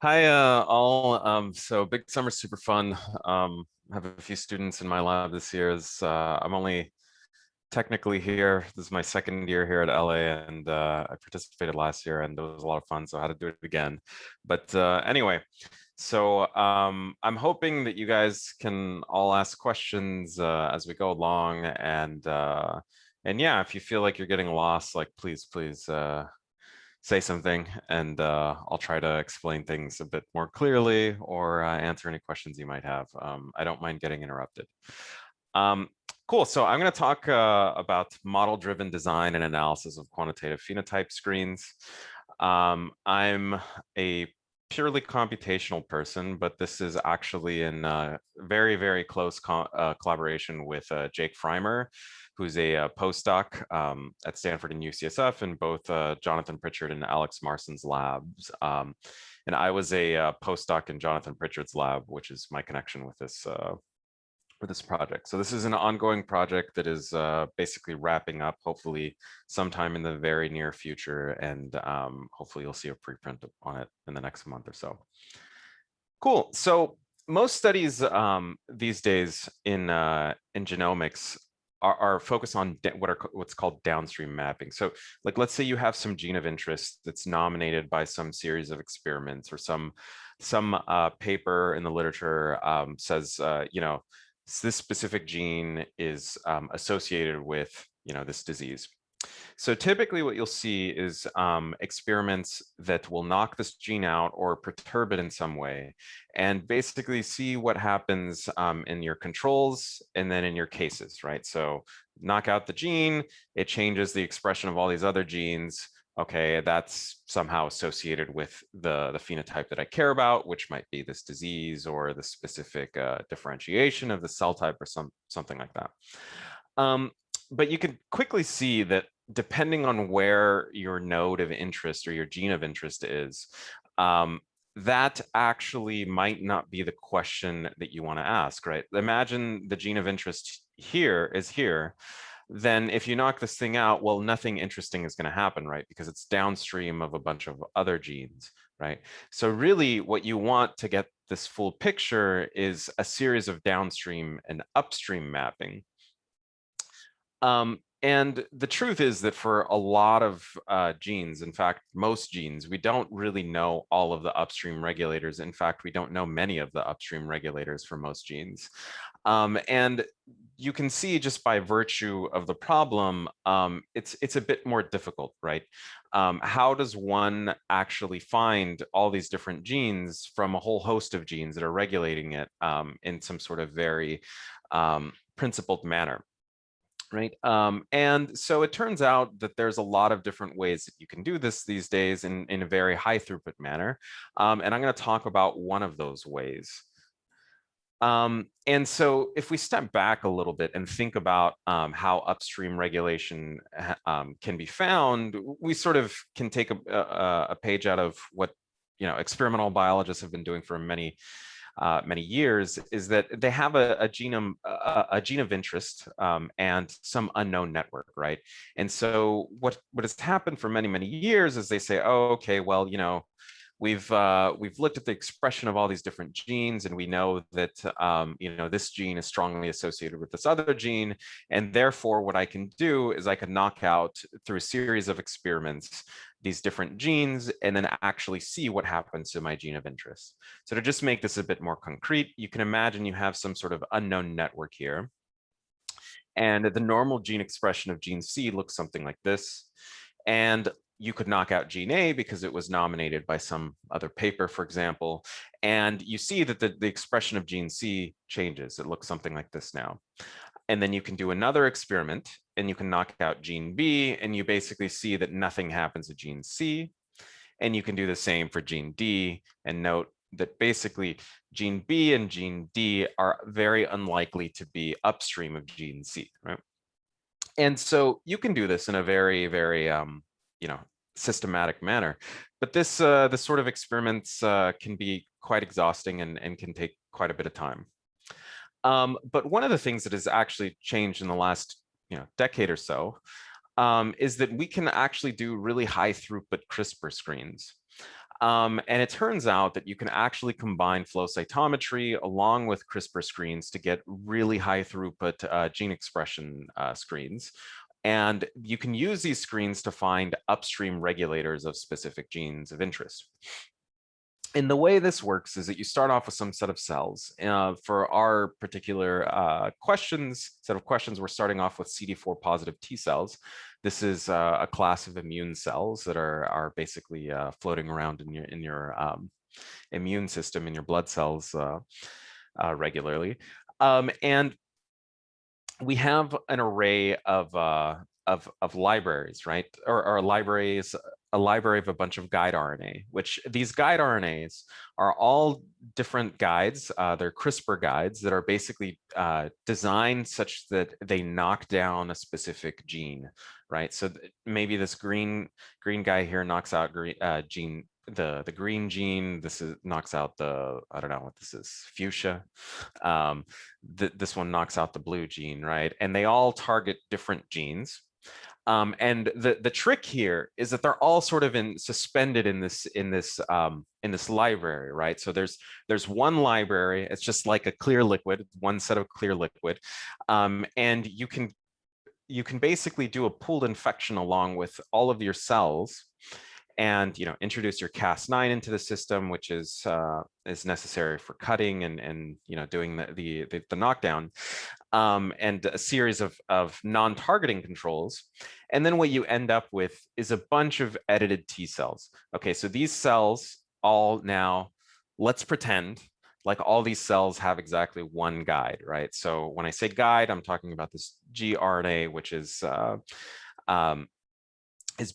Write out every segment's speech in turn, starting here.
Hi, all. So Big Summer's super fun. I have a few students in my lab this year. I'm only technically here. This is my second year here at LA, and I participated last year, and it was a lot of fun. So I had to do it again. But anyway, so I'm hoping that you guys can all ask questions as we go along, and yeah, if you feel like you're getting lost, like please say something, and I'll try to explain things a bit more clearly or answer any questions you might have. I don't mind getting interrupted. Um, cool. So I'm going to talk about model-driven design and analysis of quantitative phenotype screens. I'm a purely computational person, but this is actually in very close collaboration with Jake Freimer, who's a postdoc at Stanford and UCSF in both Jonathan Pritchard and Alex Marson's labs. And I was a postdoc in Jonathan Pritchard's lab, which is my connection with this project. So this is an ongoing project that is basically wrapping up, hopefully sometime in the very near future, and hopefully you'll see a preprint on it in the next month or so. Cool. So most studies these days in genomics are focused on what's called downstream mapping. So like, let's say you have some gene of interest that's nominated by some series of experiments, or some paper in the literature says, this specific gene is associated with, this disease. So typically what you'll see is experiments that will knock this gene out or perturb it in some way, and basically see what happens in your controls and then in your cases, right? So knock out the gene, it changes the expression of all these other genes. Okay, that's somehow associated with the phenotype that I care about, which might be this disease or the specific differentiation of the cell type or something like that. But you can quickly see that depending on where your node of interest or your gene of interest is, that actually might not be the question that you want to ask, right? Imagine the gene of interest here is here. Then if you knock this thing out, well, nothing interesting is going to happen, right? Because it's downstream of a bunch of other genes, right? So really what you want to get this full picture is a series of downstream and upstream mapping. And the truth is that for a lot of genes, in fact, most genes, we don't really know all of the upstream regulators. In fact, we don't know many of the upstream regulators for most genes. And you can see just by virtue of the problem, it's a bit more difficult, right? How does one actually find all these different genes from a whole host of genes that are regulating it in some sort of very principled manner? Right. And so it turns out that there's a lot of different ways that you can do this these days in a very high throughput manner. And I'm going to talk about one of those ways. And so if we step back a little bit and think about how upstream regulation can be found, we sort of can take a page out of what experimental biologists have been doing for many years, is that they have a gene of interest and some unknown network, right? And so what has happened for many years is they say, oh, okay, well, we've looked at the expression of all these different genes, and we know that this gene is strongly associated with this other gene, and therefore what I can do is I can knock out through a series of experiments these different genes and then actually see what happens to my gene of interest. So to just make this a bit more concrete, you can imagine you have some sort of unknown network here, and the normal gene expression of gene C looks something like this. And you could knock out gene A because it was nominated by some other paper, for example, and you see that the expression of gene C changes. It looks something like this now. And then you can do another experiment and you can knock out gene B, and you basically see that nothing happens to gene C. And you can do the same for gene D and note that basically gene B and gene D are very unlikely to be upstream of gene C, right? And so you can do this in a very systematic manner, but this sort of experiments can be quite exhausting and can take quite a bit of time. But one of the things that has actually changed in the last decade or so is that we can actually do really high throughput CRISPR screens. And it turns out that you can actually combine flow cytometry along with CRISPR screens to get really high throughput gene expression screens. And you can use these screens to find upstream regulators of specific genes of interest. And the way this works is that you start off with some set of cells. For our particular set of questions, we're starting off with CD4 positive T cells. This is a class of immune cells that are basically floating around in your immune system, in your blood cells regularly. And we have an array of libraries, right? Or libraries, a library of a bunch of guide RNA, which these guide RNAs are all different guides. They're CRISPR guides that are basically designed such that they knock down a specific gene, right? So maybe this green guy here knocks out gene, the green gene. This knocks out I don't know what this is, fuchsia. This one knocks out the blue gene, right? And they all target different genes. And the trick here is that they're all sort of suspended in this library, right? So there's one library. It's just like a clear liquid, one set of clear liquid, and you can basically do a pooled infection along with all of your cells, and introduce your Cas9 into the system, which is necessary for cutting and doing the knockdown, and a series of non-targeting controls. And then what you end up with is a bunch of edited T cells. Okay, so these cells all now, let's pretend like all these cells have exactly one guide, right? So when I say guide, I'm talking about this gRNA, which is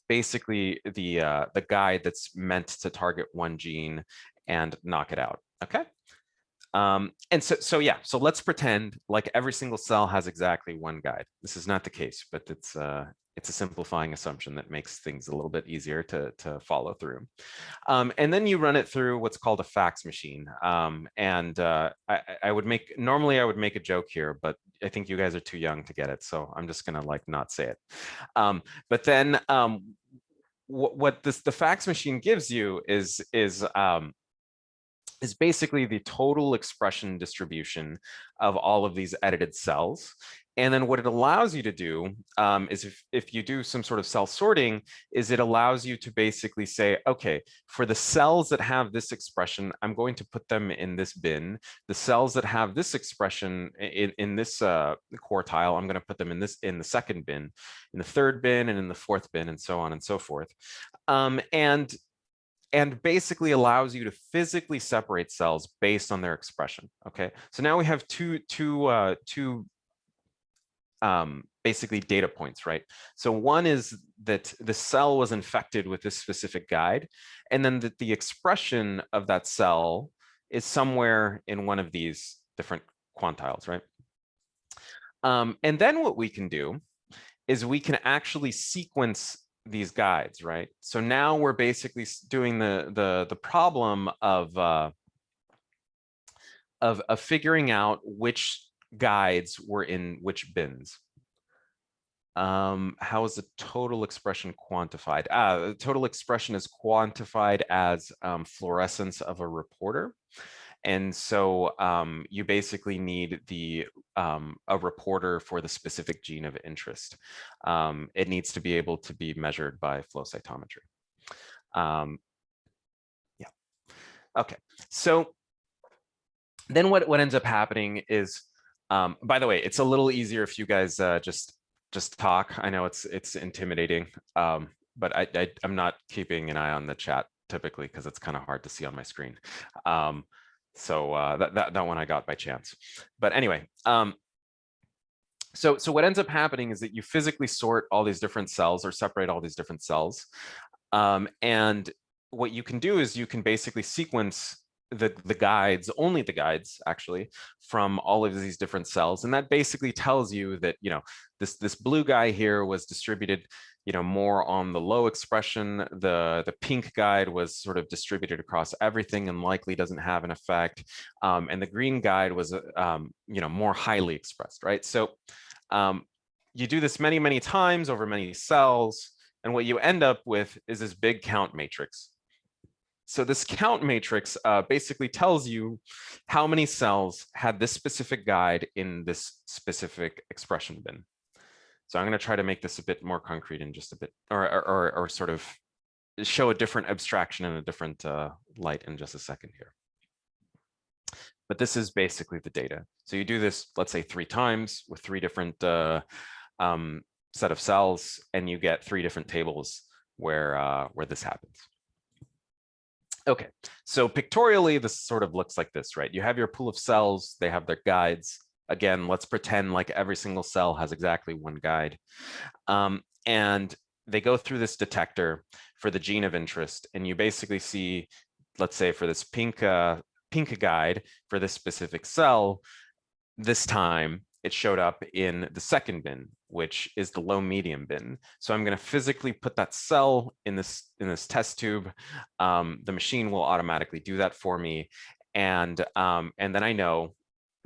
basically the guide that's meant to target one gene and knock it out. Okay. And so let's pretend like every single cell has exactly one guide. This is not the case, but it's a simplifying assumption that makes things a little bit easier to follow through. And then you run it through what's called a fax machine. I would normally make a joke here, but I think you guys are too young to get it, so I'm just gonna not say it. But then what the fax machine gives you is basically the total expression distribution of all of these edited cells. And then what it allows you to do is if you do some sort of cell sorting, is it allows you to basically say, okay, for the cells that have this expression, I'm going to put them in this bin. The cells that have this expression in this quartile, I'm going to put them in the second bin, in the third bin, and in the fourth bin, and so on and so forth. And basically allows you to physically separate cells based on their expression. Okay, so now we have two basically data points, right? So one is that the cell was infected with this specific guide, and then that the expression of that cell is somewhere in one of these different quantiles, right? And then what we can do is we can actually sequence these guides, right? So now we're basically doing the problem of figuring out which guides were in which bins. How is the total expression quantified? The total expression is quantified as fluorescence of a reporter. And so you basically need a reporter for the specific gene of interest. It needs to be able to be measured by flow cytometry. Yeah. Okay. So then what ends up happening is, by the way, it's a little easier if you guys just talk. I know it's intimidating, but I'm not keeping an eye on the chat typically because it's kind of hard to see on my screen. So that one I got by chance. But anyway, so what ends up happening is that you physically sort all these different cells or separate all these different cells. And what you can do is you can basically sequence the guides, only the guides actually, from all of these different cells. And that basically tells you that, this blue guy here was distributed more on the low expression. The pink guide was sort of distributed across everything and likely doesn't have an effect. And the green guide was, more highly expressed, right? So you do this many, many times over many cells. And what you end up with is this big count matrix. So this count matrix basically tells you how many cells had this specific guide in this specific expression bin. So I'm going to try to make this a bit more concrete in just a bit, or sort of show a different abstraction in a different light in just a second here. But this is basically the data. So you do this, let's say 3 times with 3 different set of cells, and you get 3 different tables where this happens. Okay, so pictorially, this sort of looks like this, right? You have your pool of cells, they have their guides. Again, let's pretend like every single cell has exactly 1 guide. And they go through this detector for the gene of interest, and you basically see, let's say for this pink guide for this specific cell, this time it showed up in the second bin, which is the low medium bin. So I'm going to physically put that cell in this test tube. The machine will automatically do that for me, and then I know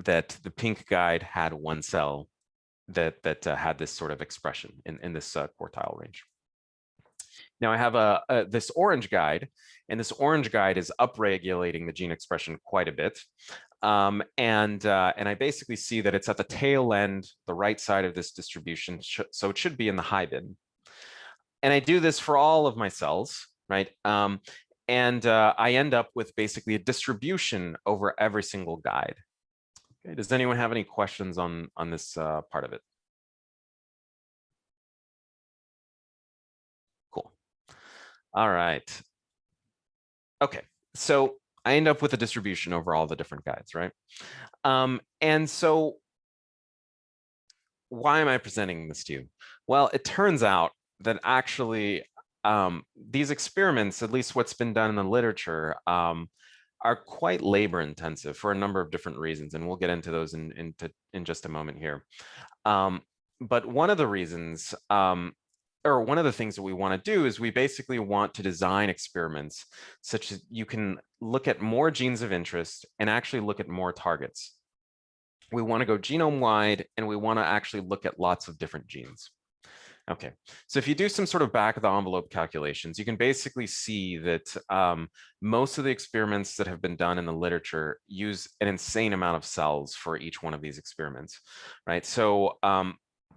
that the pink guide had 1 cell that had this sort of expression in this quartile range. Now I have this orange guide, and this orange guide is upregulating the gene expression quite a bit. And I basically see that it's at the tail end, the right side of this distribution, so it should be in the high bin. And I do this for all of my cells, right? And I end up with basically a distribution over every single guide. Okay, does anyone have any questions on this part of it? Cool. All right. Okay, so I end up with a distribution over all the different guides, right? And so why am I presenting this to you? Well, it turns out that actually these experiments, at least what's been done in the literature, are quite labor intensive for a number of different reasons, and we'll get into those in just a moment here. But one of the reasons, or one of the things that we want to do is we basically want to design experiments such that you can look at more genes of interest and actually look at more targets. We want to go genome wide, and we want to actually look at lots of different genes. Okay, so if you do some sort of back of the envelope calculations, you can basically see that most of the experiments that have been done in the literature use an insane amount of cells for each one of these experiments, right? So,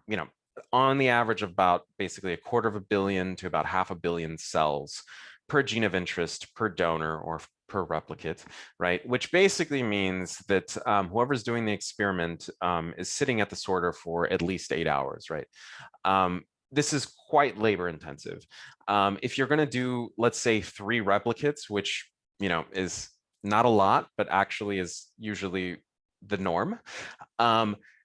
you know, on the average of about basically 250 million to about 500 million cells per gene of interest, per donor, or per replicate, right? Which basically means that whoever's doing the experiment is sitting at the sorter for at least 8 hours, right? This is quite labor intensive. If you're going to do, let's say, 3 replicates, which, you know, is not a lot, but actually is usually the norm.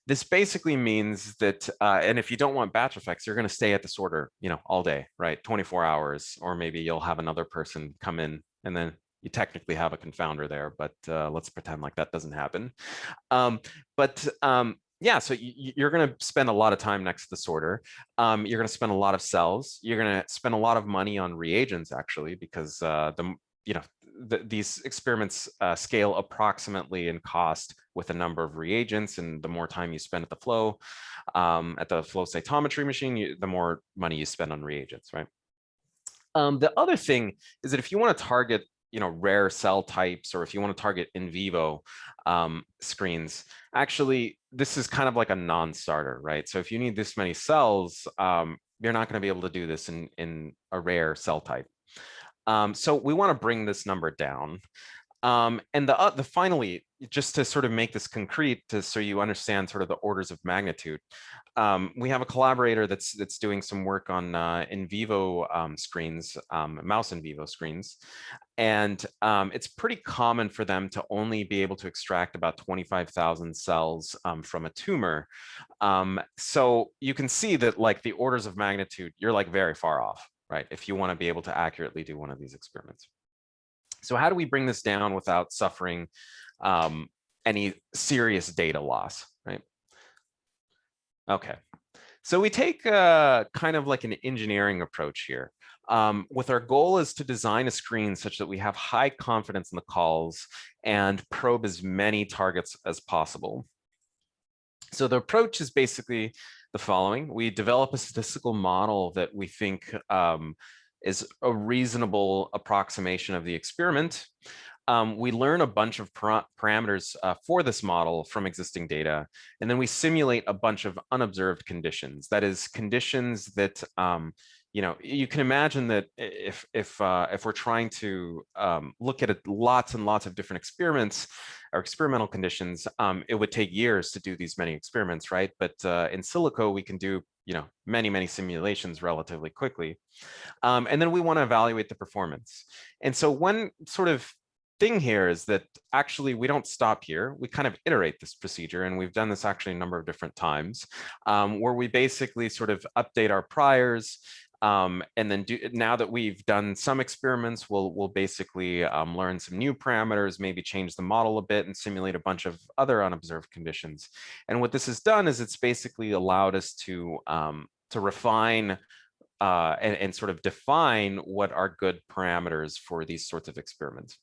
This basically means that, and if you don't want batch effects, you're going to stay at the sorter, you know, all day, right? 24 hours, or maybe you'll have another person come in, and then you technically have a confounder there, but let's pretend like that doesn't happen. Yeah, so you're going to spend a lot of time next to the sorter. You're going to spend a lot of cells. You're going to spend a lot of money on reagents, actually, because these experiments scale approximately in cost with a number of reagents, and the more time you spend at the flow cytometry machine, the more money you spend on reagents, right? The other thing is that if you want to target, you know, rare cell types, or if you want to target in vivo screens, actually, this is kind of like a non-starter, right? So if you need this many cells, you're not going to be able to do this in a rare cell type. So we want to bring this number down. And finally, just to sort of make this concrete, so you understand sort of the orders of magnitude, we have a collaborator that's doing some work on in vivo screens, mouse in vivo screens, and it's pretty common for them to only be able to extract about 25,000 cells from a tumor. So you can see that, like, the orders of magnitude, you're like very far off, right? If you want to be able to accurately do one of these experiments. So how do we bring this down without suffering any serious data loss, right? Okay, so we take kind of like an engineering approach here. With our goal is to design a screen such that we have high confidence in the calls and probe as many targets as possible. So the approach is basically the following. We develop a statistical model that we think is a reasonable approximation of the experiment. We learn a bunch of parameters for this model from existing data, and then we simulate a bunch of unobserved conditions. That is, conditions that you can imagine that if we're trying to look at lots and lots of different experiments or experimental conditions, it would take years to do these many experiments, right? But in silico, we can do many simulations relatively quickly, and then we want to evaluate the performance. And so one sort of thing here is that actually we don't stop here. We kind of iterate this procedure, and we've done this actually a number of different times, where we basically sort of update our priors, and then now that we've done some experiments, we'll basically learn some new parameters, maybe change the model a bit and simulate a bunch of other unobserved conditions. And what this has done is it's basically allowed us to refine and sort of define what are good parameters for these sorts of experiments.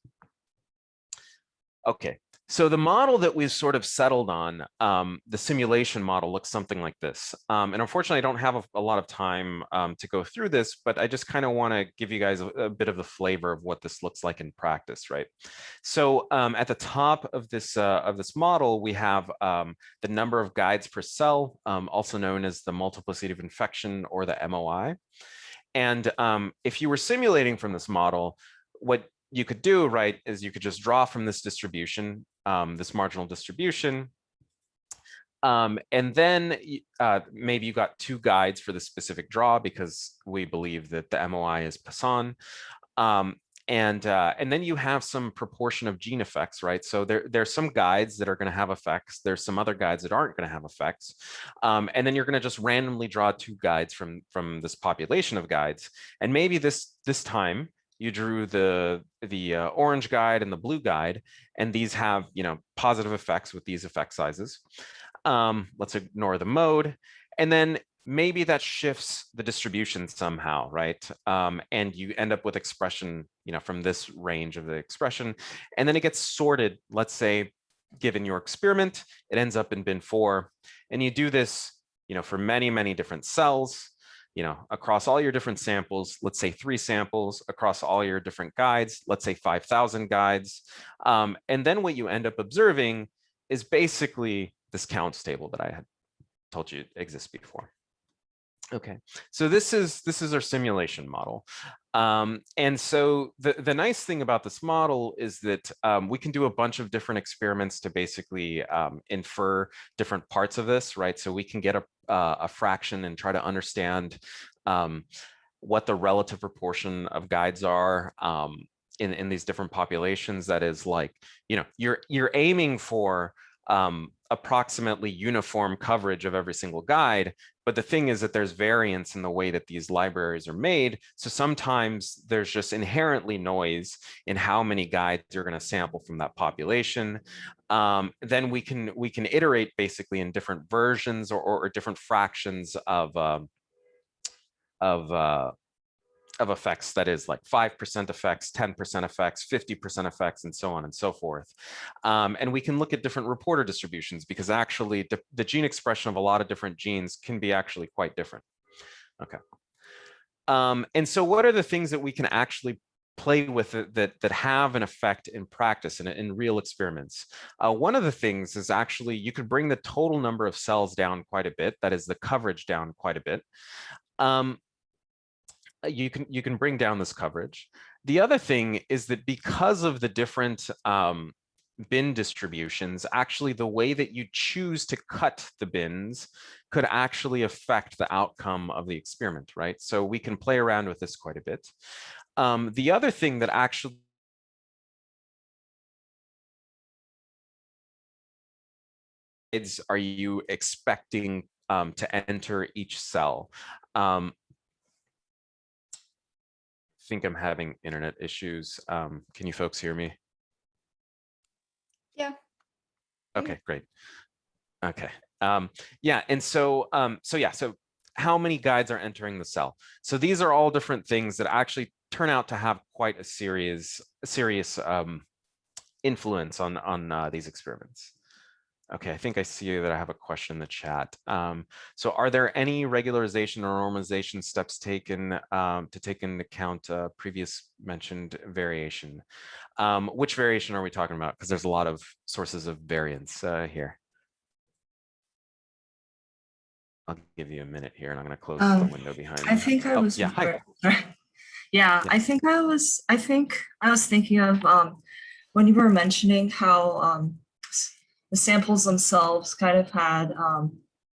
Okay, so the model that we've sort of settled on, the simulation model, looks something like this. And unfortunately, I don't have a lot of time to go through this, but I just kind of want to give you guys a bit of the flavor of what this looks like in practice, right? So at the top of this model, we have the number of guides per cell, also known as the multiplicity of infection, or the MOI. And if you were simulating from this model, what you could do, right, is you could just draw from this distribution, this marginal distribution, and then maybe you got 2 guides for the specific draw because we believe that the MOI is Poisson. And then you have some proportion of gene effects, right? So there's some guides that are going to have effects. There's some other guides that aren't going to have effects. And then you're going to just randomly draw 2 guides from this population of guides. And maybe this time you drew the orange guide and the blue guide, and these have positive effects with these effect sizes. Let's ignore the mode, and then maybe that shifts the distribution somehow, right? And you end up with expression, from this range of the expression, and then it gets sorted. Let's say, given your experiment, it ends up in bin 4, and you do this, for many different cells. Across all your different samples, let's say 3 samples, across all your different guides, let's say 5,000 guides. And then what you end up observing is basically this counts table that I had told you exists before. Okay, so this is our simulation model. And so the nice thing about this model is that we can do a bunch of different experiments to basically infer different parts of this, right? So we can get a fraction and try to understand what the relative proportion of guides are in these different populations. That is, like, you're aiming for approximately uniform coverage of every single guide. But the thing is that there's variance in the way that these libraries are made. So sometimes there's just inherently noise in how many guides you're going to sample from that population. Then we can iterate basically in different versions or different fractions of effects. That is, like 5% effects, 10% effects, 50% effects, and so on and so forth. And we can look at different reporter distributions, because actually the gene expression of a lot of different genes can be actually quite different. Okay. And so what are the things that we can actually play with that have an effect in practice and in real experiments? One of the things is actually you could bring the total number of cells down quite a bit. That is, the coverage down quite a bit. You can bring down this coverage. The other thing is that because of the different bin distributions, actually the way that you choose to cut the bins could actually affect the outcome of the experiment, right? So we can play around with this quite a bit. The other thing that actually are you expecting to enter each cell? Think I'm having internet issues. Can you folks hear me? Yeah. Okay, great. Okay. Yeah, and so so how many guides are entering the cell? So these are all different things that actually turn out to have quite a serious influence on these experiments. Okay, I think I see that I have a question in the chat. So are there any regularization or normalization steps taken to take into account previous mentioned variation? Which variation are we talking about? Because there's a lot of sources of variance here. I'll give you a minute here, and I'm going to close the window behind I me. think I Oh, was yeah, hi. Yeah, Yeah. I think I was thinking of when you were mentioning how the samples themselves kind of had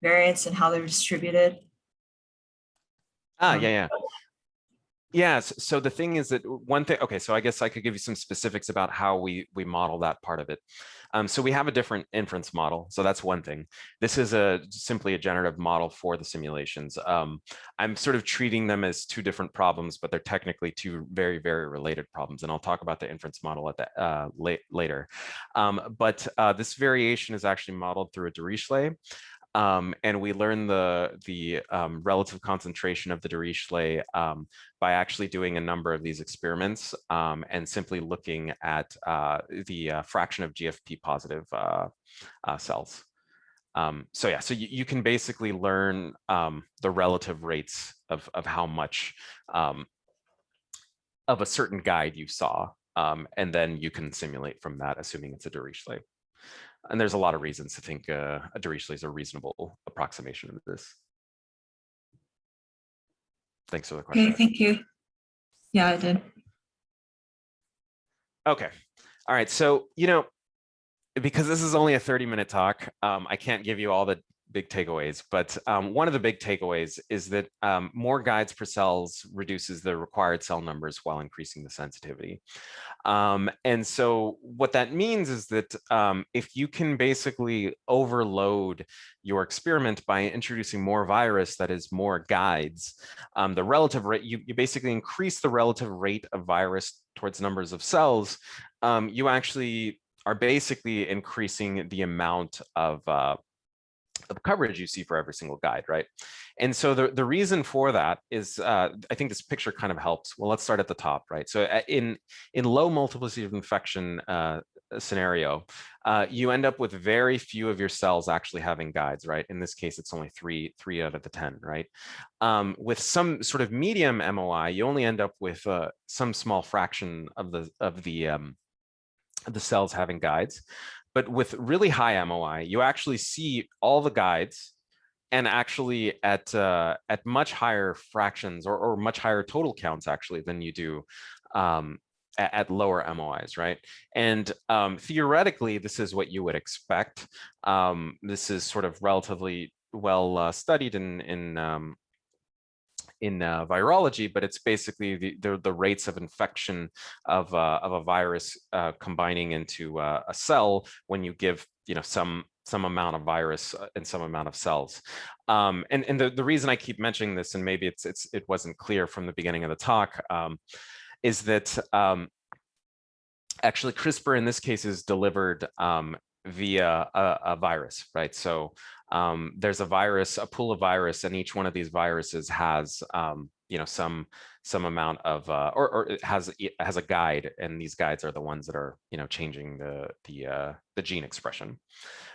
variance in how they're distributed. Yeah, yeah. Yes. So the thing is that one thing, okay, so I guess I could give you some specifics about how we model that part of it. So we have a different inference model. So that's one thing. This is simply a generative model for the simulations. I'm sort of treating them as two different problems, but they're technically two very, very related problems. And I'll talk about the inference model at the later. But this variation is actually modeled through a Dirichlet. And we learn the relative concentration of the Dirichlet by actually doing a number of these experiments and simply looking at the fraction of GFP positive cells. So yeah, so you can basically learn the relative rates of how much of a certain guide you saw, and then you can simulate from that, assuming it's a Dirichlet. And there's a lot of reasons to think a Dirichlet is a reasonable approximation of this. Thanks for the question. Okay, thank you. Yeah, I did. Okay. All right. So, because this is only a 30-minute talk, I can't give you all the big takeaways, but one of the big takeaways is that more guides per cells reduces the required cell numbers while increasing the sensitivity. And so what that means is that if you can basically overload your experiment by introducing more virus, that is more guides, the relative rate, you basically increase the relative rate of virus towards numbers of cells, you actually are basically increasing the amount of coverage you see for every single guide, right? And so the reason for that is, I think this picture kind of helps. Well, let's start at the top, right? So in low multiplicity of infection scenario, you end up with very few of your cells actually having guides, right? In this case, it's only three out of the 10, right? With some sort of medium MOI, you only end up with some small fraction of the cells having guides. But with really high MOI, you actually see all the guides, and actually at much higher fractions or much higher total counts actually than you do at lower MOIs, right? And theoretically, this is what you would expect. This is sort of relatively well studied in virology, but it's basically the rates of infection of a virus combining into a cell when you give some amount of virus and some amount of cells. And the reason I keep mentioning this, and maybe it wasn't clear from the beginning of the talk, is that actually CRISPR in this case is delivered via a virus, right? So there's a pool of virus, and each one of these viruses has some amount of or it has a guide, and these guides are the ones that are changing the gene expression,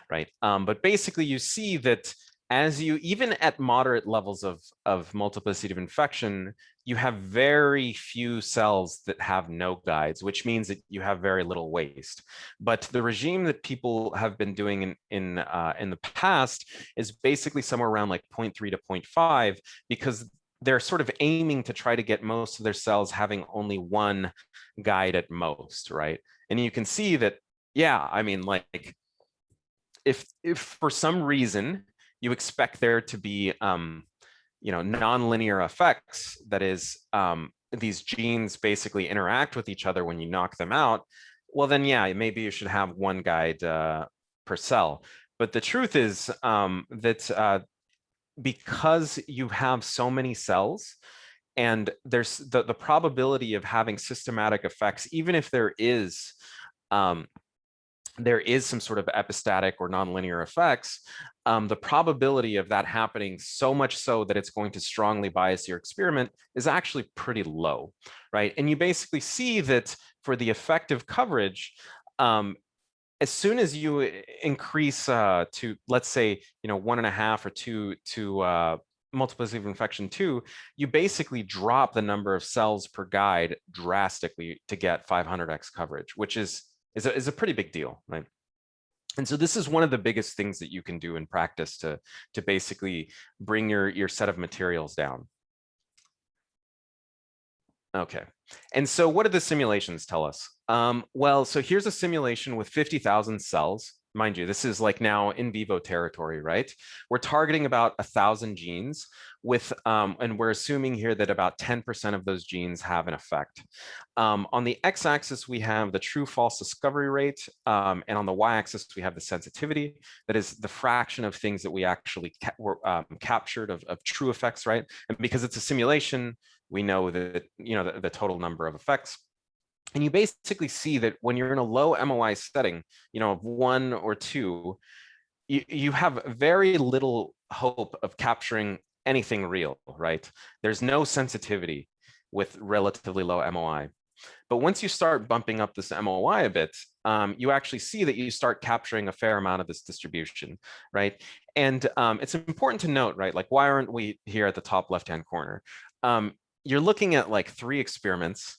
right? But basically, you see that as you, even at moderate levels of multiplicity of infection, you have very few cells that have no guides, which means that you have very little waste. But the regime that people have been doing in the past is basically somewhere around like 0.3 to 0.5, because they're sort of aiming to try to get most of their cells having only one guide at most, right? And you can see that, yeah, I mean, like, if for some reason you expect there to be nonlinear effects, that is, these genes basically interact with each other when you knock them out, well then yeah, maybe you should have one guide per cell. But the truth is that because you have so many cells, and there's the probability of having systematic effects, even if there is some sort of epistatic or nonlinear effects, the probability of that happening so much so that it's going to strongly bias your experiment is actually pretty low, right? And you basically see that for the effective coverage, as soon as you increase to, let's say, 1.5 or 2 to multiplicity of infection 2, you basically drop the number of cells per guide drastically to get 500x coverage, which is a pretty big deal, right? And so this is one of the biggest things that you can do in practice to basically bring your set of materials down. Okay, and so what do the simulations tell us? Well, so here's a simulation with 50,000 cells. Mind you, this is like now in vivo territory, right? We're targeting about 1,000 genes with, and we're assuming here that about 10% of those genes have an effect. On the x-axis, we have the true-false discovery rate, and on the y-axis, we have the sensitivity. That is the fraction of things that we actually captured of true effects, right? And because it's a simulation, we know that the total number of effects. And you basically see that when you're in a low MOI setting, of 1 or 2, you have very little hope of capturing anything real, right? There's no sensitivity with relatively low MOI. But once you start bumping up this MOI a bit, you actually see that you start capturing a fair amount of this distribution, right? And it's important to note, right? Like, why aren't we here at the top left-hand corner? You're looking at like 3 experiments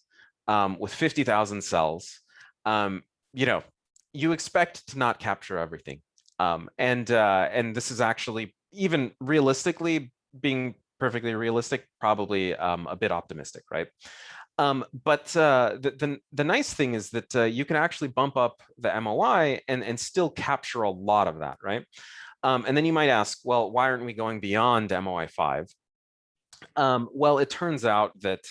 with 50,000 cells. You expect to not capture everything. And this is actually, even realistically, being perfectly realistic, probably a bit optimistic, right? But the nice thing is that you can actually bump up the MOI and still capture a lot of that, right? And then you might ask, well, why aren't we going beyond MOI 5? Well, it turns out that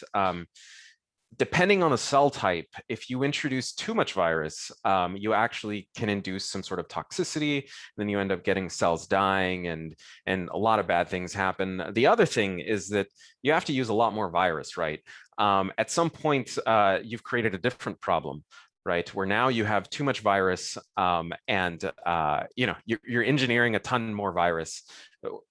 depending on the cell type, if you introduce too much virus, you actually can induce some sort of toxicity. Then you end up getting cells dying, and a lot of bad things happen. The other thing is that you have to use a lot more virus, right? At some point, you've created a different problem, right? Where now you have too much virus, and you're engineering a ton more virus.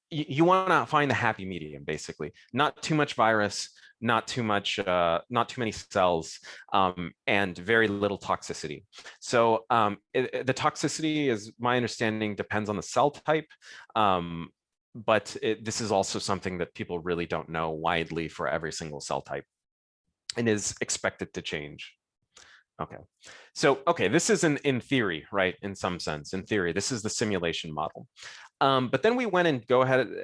You want to find the happy medium, basically. Not too much virus, not too many cells, and very little toxicity. So the toxicity, is my understanding, depends on the cell type. But this is also something that people really don't know widely for every single cell type, and is expected to change. Okay, so this is in theory, right? In some sense, in theory, this is the simulation model. But then we went and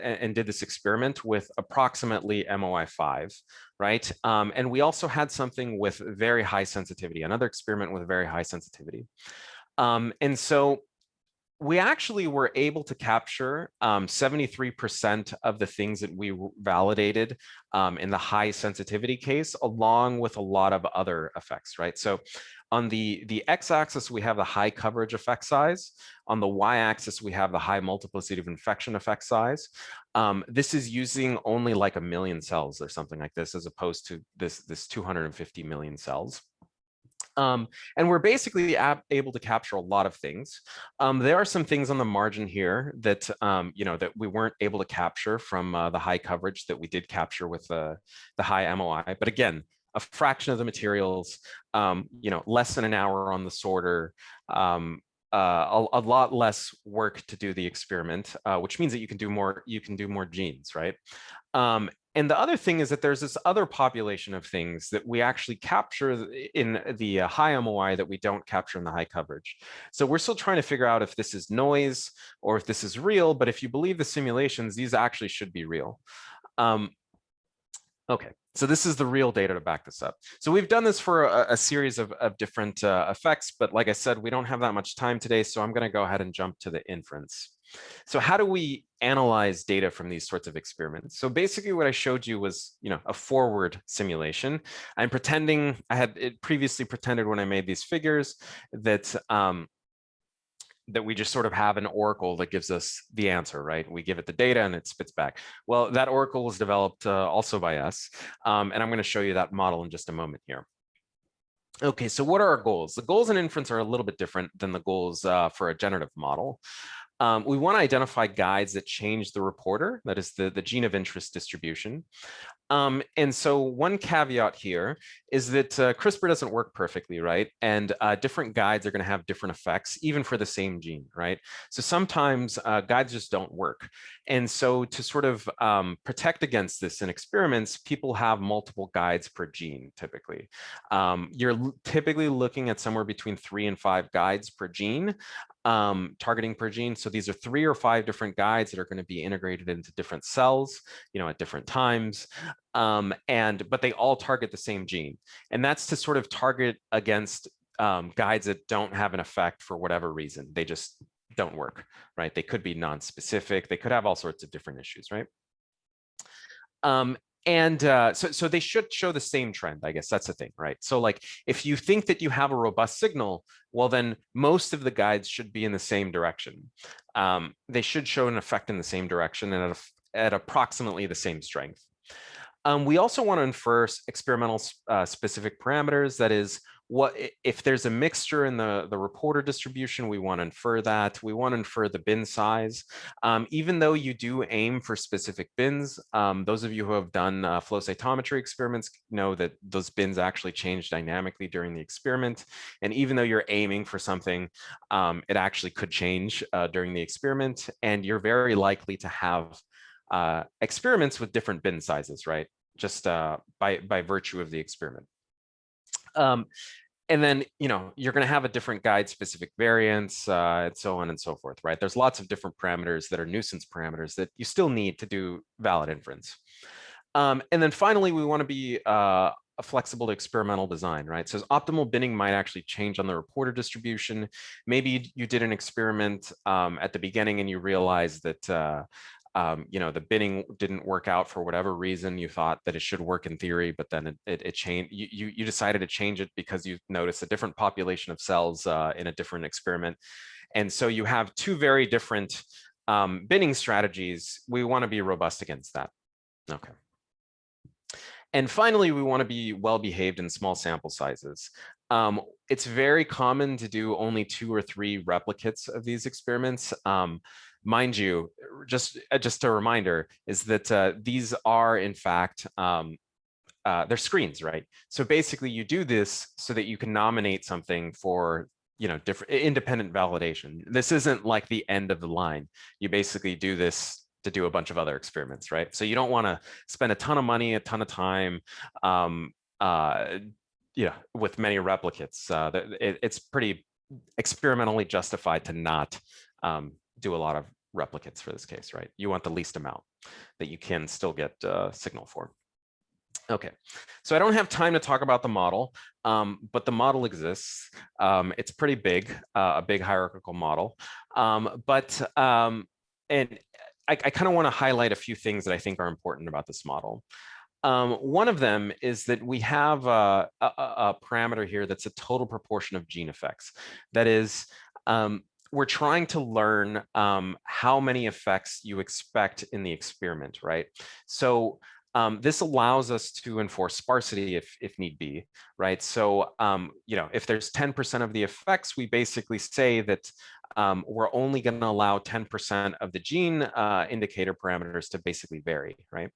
and did this experiment with approximately MOI 5, right? And we also had something with very high sensitivity, another experiment with very high sensitivity. And so we actually were able to capture 73% of the things that we validated in the high sensitivity case, along with a lot of other effects, right? So on the x-axis, we have the high coverage effect size. On the y-axis, we have the high multiplicity of infection effect size. This is using only like 1 million cells or something like this, as opposed to this 250 million cells. And we're basically able to capture a lot of things. There are some things on the margin here that that we weren't able to capture from the high coverage that we did capture with the high MOI. But again, a fraction of the materials, less than an hour on the sorter, a lot less work to do the experiment, which means that you can do more genes, right? And the other thing is that there's this other population of things that we actually capture in the high MOI that we don't capture in the high coverage. So we're still trying to figure out if this is noise or if this is real, but if you believe the simulations, these actually should be real. Okay, so this is the real data to back this up. So we've done this for a series of different effects, but like I said, we don't have that much time today, so I'm going to go ahead and jump to the inference. So how do we analyze data from these sorts of experiments? So basically what I showed you was, a forward simulation. I'm pretending, I had previously pretended when I made these figures that that we just sort of have an oracle that gives us the answer, right? We give it the data and it spits back. Well, that oracle was developed also by us. And I'm going to show you that model in just a moment here. Okay, so what are our goals? The goals in inference are a little bit different than the goals for a generative model. We want to identify guides that change the reporter, that is the gene of interest distribution. And so one caveat here is that CRISPR doesn't work perfectly, right? And different guides are going to have different effects, even for the same gene, right? So sometimes guides just don't work. And so to sort of protect against this in experiments, people have multiple guides per gene, typically. You're typically looking at somewhere between 3 and 5 guides per gene. Targeting per gene. So these are 3 or 5 different guides that are going to be integrated into different cells, at different times. But they all target the same gene. And that's to sort of target against guides that don't have an effect for whatever reason. They just don't work, right? They could be non-specific. They could have all sorts of different issues, right? So they should show the same trend, I guess that's the thing, right? So like if you think that you have a robust signal, well, then most of the guides should be in the same direction. They should show an effect in the same direction and at approximately the same strength. We also want to infer experimental specific parameters. That is, what if there's a mixture in the reporter distribution, we want to infer that. We want to infer the bin size. Even though you do aim for specific bins, those of you who have done flow cytometry experiments know that those bins actually change dynamically during the experiment. And even though you're aiming for something, it actually could change during the experiment. And you're very likely to have experiments with different bin sizes, right? Just by virtue of the experiment. And then, you're going to have a different guide-specific variance and so on and so forth, right? There's lots of different parameters that are nuisance parameters that you still need to do valid inference. And then finally, we want to be a flexible to experimental design, right? So optimal binning might actually change on the reporter distribution. Maybe you did an experiment at the beginning and you realized that the binning didn't work out for whatever reason. You thought that it should work in theory, but then it changed. You decided to change it because you noticed a different population of cells in a different experiment. And so you have 2 very different binning strategies. We want to be robust against that. Okay. And finally, we want to be well behaved in small sample sizes. It's very common to do only 2 or 3 replicates of these experiments. Mind you, just a reminder is that these are in fact they're screens, right? So basically, you do this so that you can nominate something for different independent validation. This isn't like the end of the line. You basically do this to do a bunch of other experiments, right? So you don't want to spend a ton of money, a ton of time, with many replicates. It's pretty experimentally justified to not do a lot of replicates for this case, right? You want the least amount that you can still get signal for. Okay, so I don't have time to talk about the model, but the model exists. It's pretty big, a big hierarchical model. And I kind of want to highlight a few things that I think are important about this model. One of them is that we have a parameter here that's a total proportion of gene effects. That is, we're trying to learn how many effects you expect in the experiment, right? So this allows us to enforce sparsity if need be, right? So, if there's 10% of the effects, we basically say that we're only going to allow 10% of the gene indicator parameters to basically vary, right?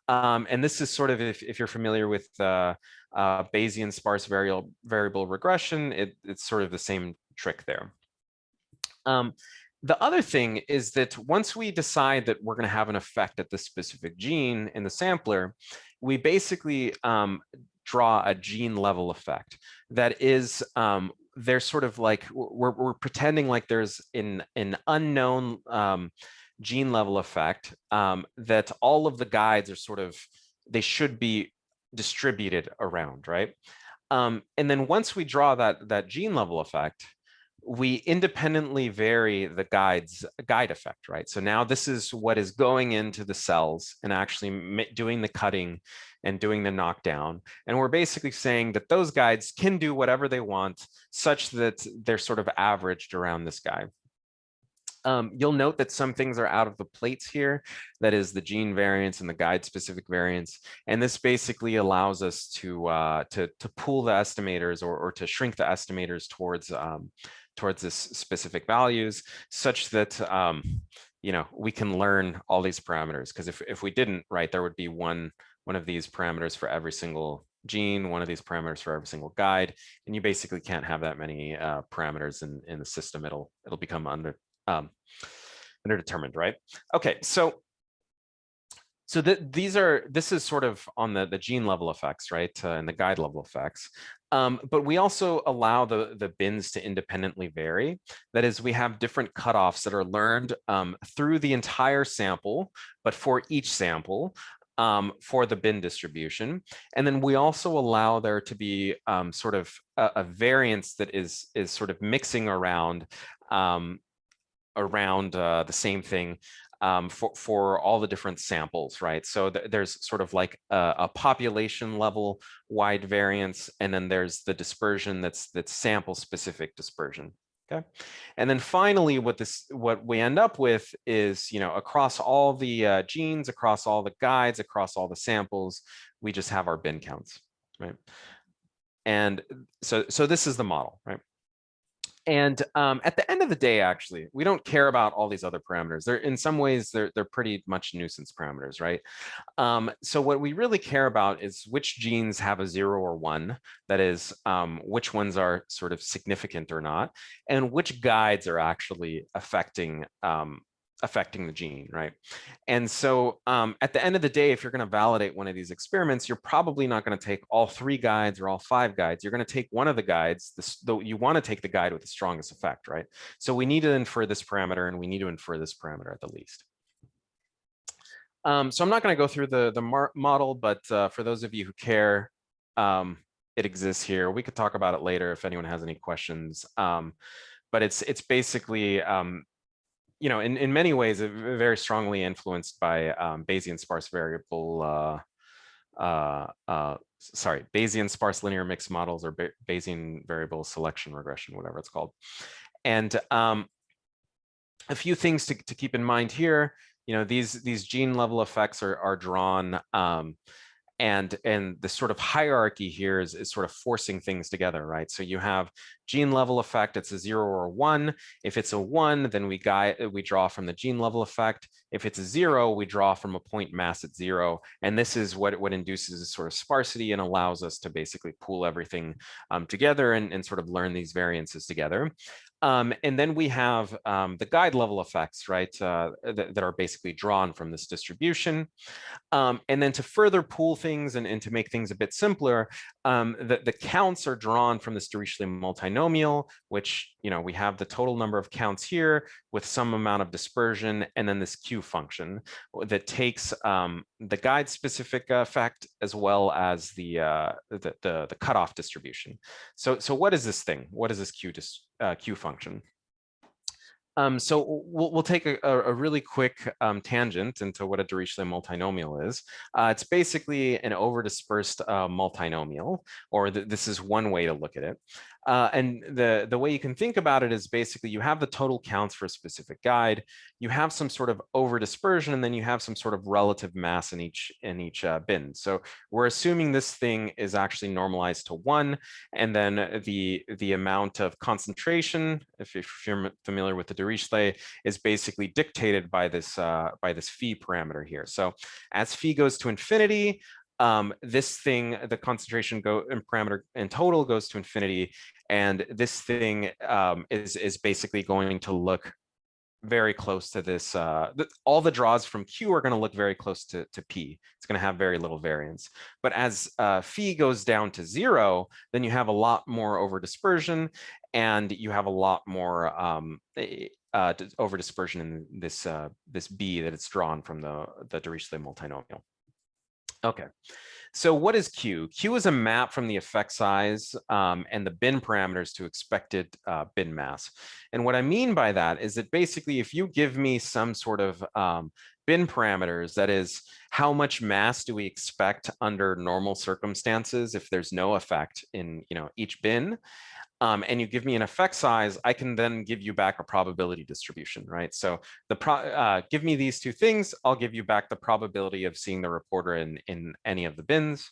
And this is sort of, if you're familiar with Bayesian sparse variable regression, it's sort of the same trick there. The other thing is that once we decide that we're going to have an effect at this specific gene in the sampler, we basically draw a gene level effect. That is, there's sort of like, we're pretending like there's an unknown gene level effect that all of the guides are sort of, they should be distributed around, right? And then once we draw that gene level effect, we independently vary the guide effect, right? So now this is what is going into the cells and actually doing the cutting and doing the knockdown. And we're basically saying that those guides can do whatever they want such that they're sort of averaged around this guy. You'll note that some things are out of the plates here. That is the gene variance and the guide specific variance. And this basically allows us to pool the estimators or to shrink the estimators towards this specific values such that we can learn all these parameters. Because if we didn't, right, there would be one one of these parameters for every single gene, one of these parameters for every single guide, and you basically can't have that many parameters in the system. It'll become underdetermined, right? Okay, so this is sort of on the gene level effects, right, and the guide level effects. But we also allow the bins to independently vary. That is, we have different cutoffs that are learned through the entire sample, but for each sample for the bin distribution. And then we also allow there to be sort of a variance that is sort of mixing around the same thing for all the different samples, right? So there's sort of like a population level wide variance, and then there's the dispersion that's sample specific dispersion. Okay, and then finally, what we end up with is, across all the genes, across all the guides, across all the samples, we just have our bin counts, right? And so this is the model, right? And at the end of the day, actually, we don't care about all these other parameters. They're in some ways they're pretty much nuisance parameters, right? So what we really care about is which genes have a 0 or 1. That is, which ones are sort of significant or not, and which guides are actually affecting the gene, right? And so at the end of the day, if you're going to validate one of these experiments, you're probably not going to take all 3 guides or all 5 guides. You're going to take one of the guides, though you want to take the guide with the strongest effect, right? So we need to infer this parameter, and we need to infer this parameter at the least. So I'm not going to go through the model, but for those of you who care, it exists here. We could talk about it later if anyone has any questions. But it's basically in many ways, very strongly influenced by Bayesian sparse variable, Bayesian sparse linear mixed models, or Bayesian variable selection regression, whatever it's called. And a few things to keep in mind here. These gene level effects are drawn. And the sort of hierarchy here is sort of forcing things together, right? So you have gene level effect, it's a 0 or a 1. If it's a 1, then we draw from the gene level effect. If it's a 0, we draw from a point mass at 0. And this is what induces a sort of sparsity and allows us to basically pool everything together and sort of learn these variances together. And then we have the guide level effects, right, that are basically drawn from this distribution. And then to further pool things and to make things a bit simpler, the counts are drawn from this Dirichlet-multinomial, which, we have the total number of counts here with some amount of dispersion, and then this Q function that takes the guide specific effect as well as the cutoff distribution. So what is this thing? What is this Q function? So we'll take a really quick tangent into what a Dirichlet-multinomial is. It's basically an overdispersed multinomial, or this is one way to look at it. And the way you can think about it is basically you have the total counts for a specific guide, you have some sort of overdispersion, and then you have some sort of relative mass in each bin. So we're assuming this thing is actually normalized to 1, and then the amount of concentration, if you're familiar with the Dirichlet, is basically dictated by this phi parameter here. So as phi goes to infinity, this thing, the concentration parameter in total goes to infinity, and this thing is basically going to look very close to this. All the draws from Q are going to look very close to P. It's going to have very little variance. But as phi goes down to 0, then you have a lot more overdispersion, and you have a lot more overdispersion in this B that it's drawn from the Dirichlet-multinomial. Okay, so what is Q? Q is a map from the effect size and the bin parameters to expected bin mass. And what I mean by that is that basically if you give me some sort of bin parameters, that is, how much mass do we expect under normal circumstances if there's no effect in each bin, and you give me an effect size, I can then give you back a probability distribution, right? So give me these two things, I'll give you back the probability of seeing the reporter in any of the bins.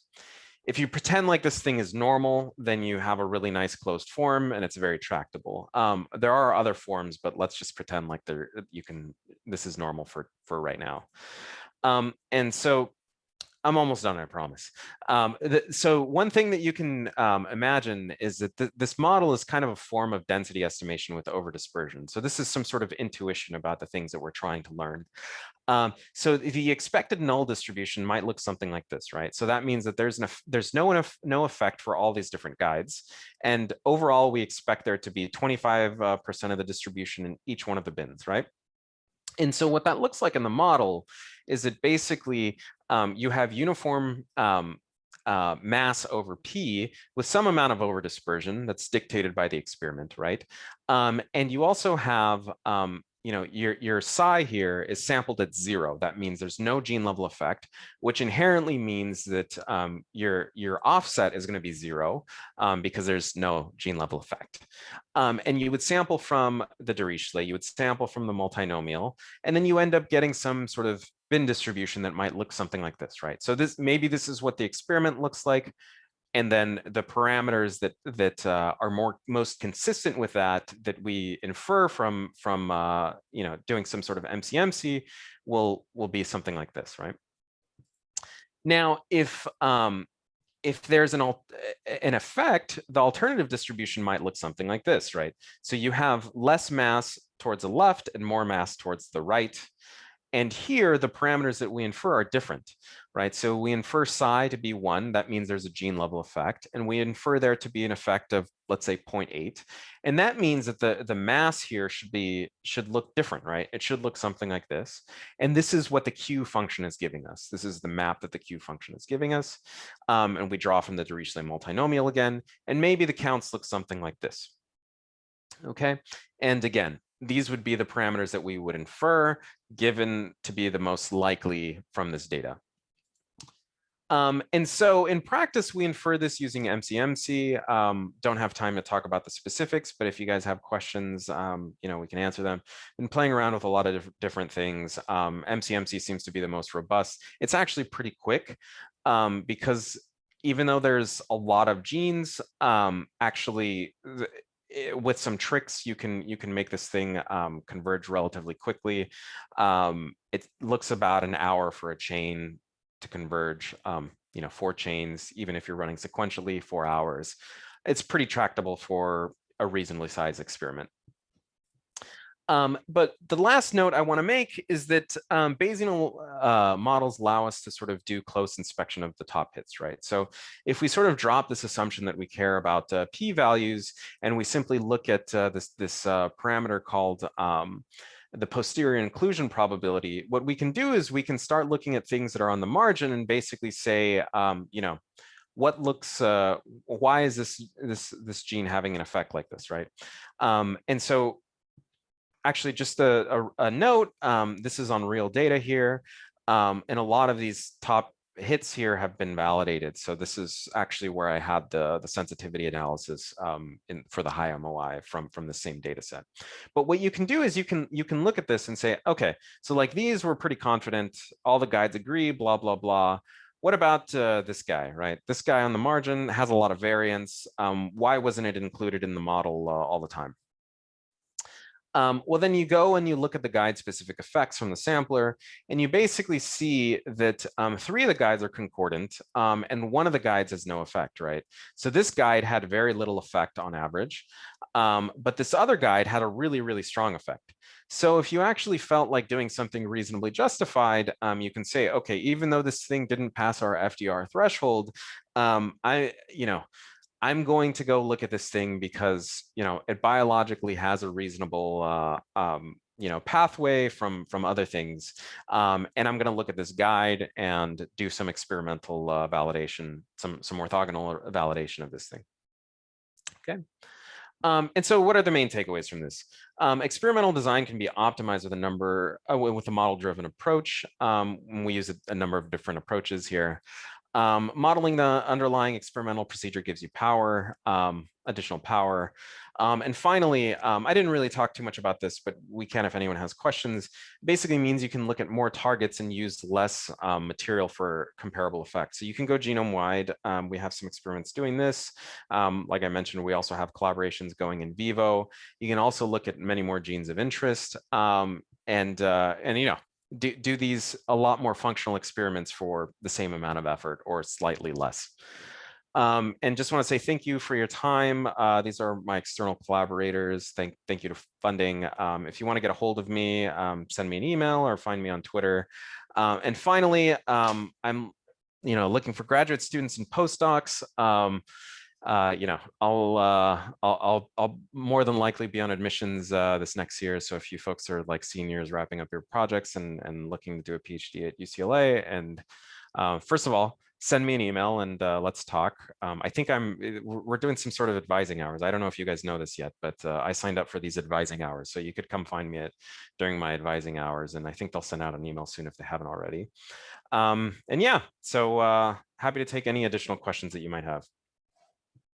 If you pretend like this thing is normal, then you have a really nice closed form, and it's very tractable. There are other forms, but let's just pretend like this is normal for right now. And so I'm almost done, I promise. So one thing that you can imagine is that this model is kind of a form of density estimation with overdispersion. So this is some sort of intuition about the things that we're trying to learn. So the expected null distribution might look something like this, right? So that means that there's no effect for all these different guides. And overall, we expect there to be 25% of the distribution in each one of the bins, right? And so what that looks like in the model is that basically you have uniform mass over P with some amount of overdispersion that's dictated by the experiment, right? And you also have your psi here is sampled at 0. That means there's no gene level effect, which inherently means that your offset is going to be 0 because there's no gene level effect. And you would sample from the Dirichlet, you would sample from the multinomial, and then you end up getting some sort of bin distribution that might look something like this, right? So maybe this is what the experiment looks like. And then the parameters that are most consistent with that we infer from doing some sort of MCMC will be something like this, right? Now, if there's an effect, the alternative distribution might look something like this, right? So you have less mass towards the left and more mass towards the right. And here, the parameters that we infer are different, right? So we infer psi to be 1. That means there's a gene level effect. And we infer there to be an effect of, let's say, 0.8. And that means that the mass here should look different, right? It should look something like this. And this is what the Q function is giving us. This is the map that the Q function is giving us. And we draw from the Dirichlet multinomial again. And maybe the counts look something like this. Okay, and again, these would be the parameters that we would infer given to be the most likely from this data. And so in practice, we infer this using MCMC. Don't have time to talk about the specifics, but if you guys have questions, we can answer them. Been playing around with a lot of different things. MCMC seems to be the most robust. It's actually pretty quick because even though there's a lot of genes, actually, with some tricks, you can make this thing converge relatively quickly. It looks about an hour for a chain to converge, 4 chains, even if you're running sequentially, 4 hours. It's pretty tractable for a reasonably sized experiment. But the last note I want to make is that Bayesian models allow us to sort of do close inspection of the top hits, right? So if we sort of drop this assumption that we care about p-values and we simply look at this parameter called the posterior inclusion probability, what we can do is we can start looking at things that are on the margin and basically say, what looks, why is this gene having an effect like this, right? And so actually, just a note, this is on real data here, and a lot of these top hits here have been validated. So this is actually where I had the sensitivity analysis for the high MOI from the same data set. But what you can do is you can look at this and say, okay, so like these were pretty confident, all the guides agree, blah, blah, blah. What about this guy, right? This guy on the margin has a lot of variance. Why wasn't it included in the model all the time? Well, then you go and you look at the guide-specific effects from the sampler, and you basically see that 3 of the guides are concordant, and 1 of the guides has no effect, right? So this guide had very little effect on average, but this other guide had a really, really strong effect. So if you actually felt like doing something reasonably justified, you can say, okay, even though this thing didn't pass our FDR threshold, I'm going to go look at this thing because, it biologically has a reasonable, pathway from other things. And I'm going to look at this guide and do some experimental validation, some orthogonal validation of this thing. Okay. And so what are the main takeaways from this? Experimental design can be optimized with a model-driven approach. We use a number of different approaches here. Modeling the underlying experimental procedure gives you power, additional power. And finally, I didn't really talk too much about this, but we can if anyone has questions. Basically means you can look at more targets and use less material for comparable effects. So you can go genome-wide. We have some experiments doing this. Like I mentioned, we also have collaborations going in vivo. You can also look at many more genes of interest. do these a lot more functional experiments for the same amount of effort or slightly less. And just want to say thank you for your time. These are my external collaborators. Thank you to funding. If you want to get a hold of me, send me an email or find me on Twitter. And finally, I'm looking for graduate students and postdocs. I'll more than likely be on admissions this next year. So if you folks are like seniors wrapping up your projects and looking to do a PhD at UCLA, and first of all, send me an email and let's talk. I think we're doing some sort of advising hours. I don't know if you guys know this yet, but I signed up for these advising hours. So you could come find me during my advising hours. And I think they'll send out an email soon if they haven't already. And yeah, so happy to take any additional questions that you might have.